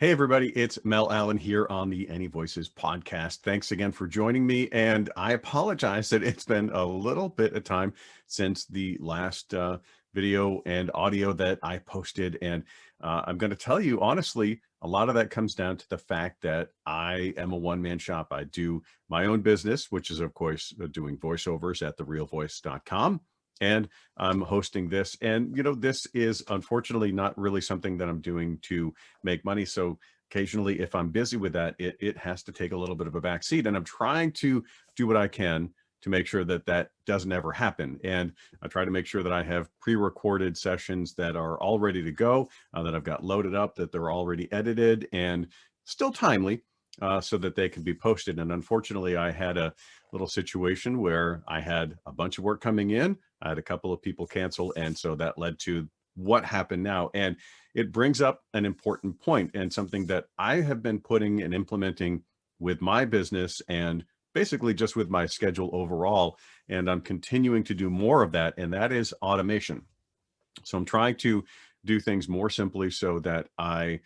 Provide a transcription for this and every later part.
Hey, everybody, it's Mel Allen here on the AnyVoices podcast. Thanks again for joining me. And I apologize that it's been a little bit of time since the last video and audio that I posted. And I'm going to tell you, honestly, a lot of that comes down to the fact that I am a one-man shop. I do my own business, which is, of course, doing voiceovers at therealvoice.com. And I'm hosting this. And, this is unfortunately not really something that I'm doing to make money. So occasionally, if I'm busy with that, it has to take a little bit of a back seat. And I'm trying to do what I can to make sure that that doesn't ever happen. And I try to make sure that I have pre-recorded sessions that are all ready to go, that I've got loaded up, that they're already edited and still timely, so that they can be posted. And unfortunately, I had a little situation where I had a bunch of work coming in. I had a couple of people cancel. And so that led to what happened now. And it brings up an important point and something that I have been putting and implementing with my business and basically just with my schedule overall. And I'm continuing to do more of that. And that is automation. So I'm trying to do things more simply so that I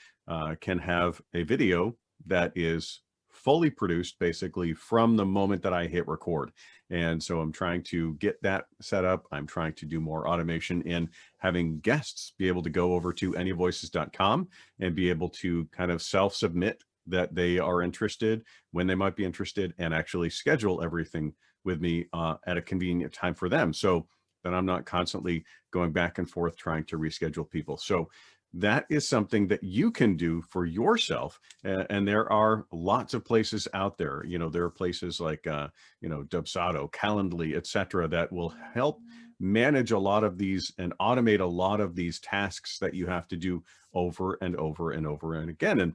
can have a video that is fully produced basically from the moment that I hit record. And so I'm trying to get that set up. I'm trying to do more automation in having guests be able to go over to anyvoices.com and be able to kind of self-submit that they are interested, when they might be interested, and actually schedule everything with me at a convenient time for them. So that I'm not constantly going back and forth trying to reschedule people. So that is something that you can do for yourself. And there are lots of places out there. There are places like, Dubsado, Calendly, etc., that will help manage a lot of these and automate a lot of these tasks that you have to do over and over and over and again. And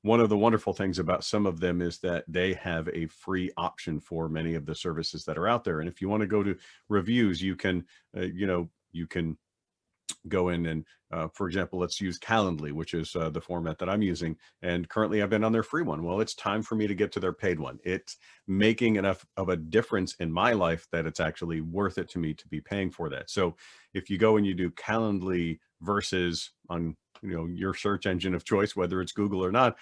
one of the wonderful things about some of them is that they have a free option for many of the services that are out there. And if you want to go to reviews, you can, you can go in and, for example, let's use Calendly, which is the format that I'm using. And currently I've been on their free one. Well, it's time for me to get to their paid one. It's making enough of a difference in my life that it's actually worth it to me to be paying for that. So if you go and you do Calendly versus on, your search engine of choice, whether it's Google or not,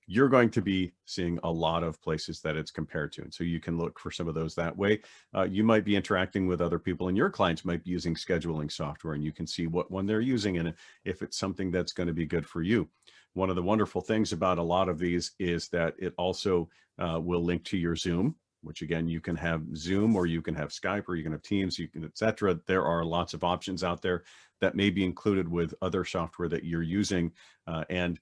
you're going to be seeing a lot of places that it's compared to. And so you can look for some of those that way. You might be interacting with other people and your clients might be using scheduling software, and you can see what one they're using and if it's something that's going to be good for you. One of the wonderful things about a lot of these is that it also will link to your Zoom, which again, you can have Zoom or you can have Skype or you can have Teams, you can, etc. There are lots of options out there that may be included with other software that you're using. And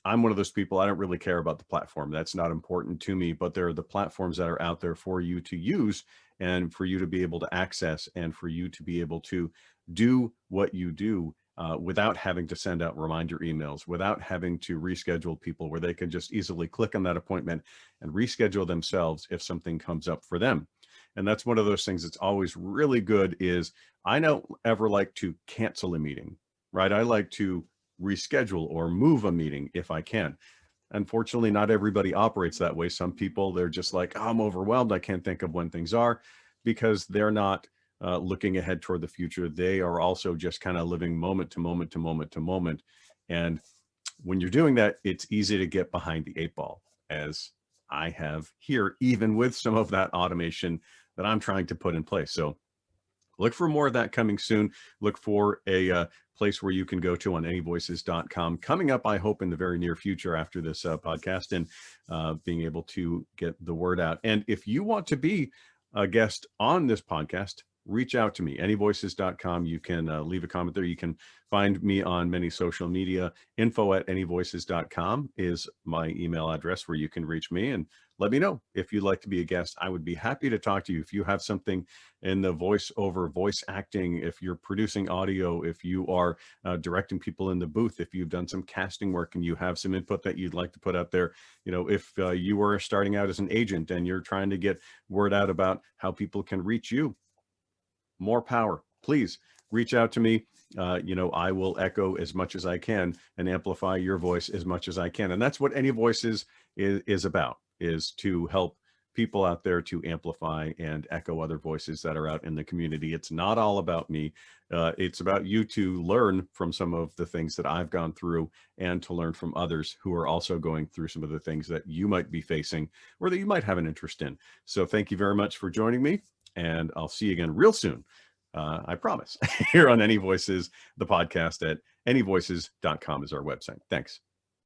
I'm one of those people, I don't really care about the platform. That's not important to me, but there are the platforms that are out there for you to use and for you to be able to access and for you to be able to do what you do without having to send out reminder emails, without having to reschedule people, where they can just easily click on that appointment and reschedule themselves if something comes up for them. And that's one of those things that's always really good is I don't ever like to cancel a meeting, right? I like to reschedule or move a meeting if I can. Unfortunately, not everybody operates that way. Some people, they're just like, oh, I'm overwhelmed. I can't think of when things are, because they're not looking ahead toward the future. They are also just kind of living moment to moment to moment to moment. And when you're doing that, it's easy to get behind the eight ball, as I have here, even with some of that automation that I'm trying to put in place. So look for more of that coming soon. Look for a place where you can go to on anyvoices.com. Coming up, I hope, in the very near future after this podcast, and being able to get the word out. And if you want to be a guest on this podcast, reach out to me, anyvoices.com. You can leave a comment there. You can find me on many social media. info@anyvoices.com is my email address where you can reach me and let me know if you'd like to be a guest. I would be happy to talk to you. If you have something in the voiceover, voice acting, if you're producing audio, if you are directing people in the booth, if you've done some casting work and you have some input that you'd like to put out there, if you are starting out as an agent and you're trying to get word out about how people can reach you, more power. Please reach out to me. I will echo as much as I can and amplify your voice as much as I can. And that's what AnyVoices is about, is to help people out there to amplify and echo other voices that are out in the community. It's not all about me. It's about you to learn from some of the things that I've gone through and to learn from others who are also going through some of the things that you might be facing or that you might have an interest in. So thank you very much for joining me, and I'll see you again real soon. I promise, here on AnyVoices, the podcast at anyvoices.com is our website. Thanks.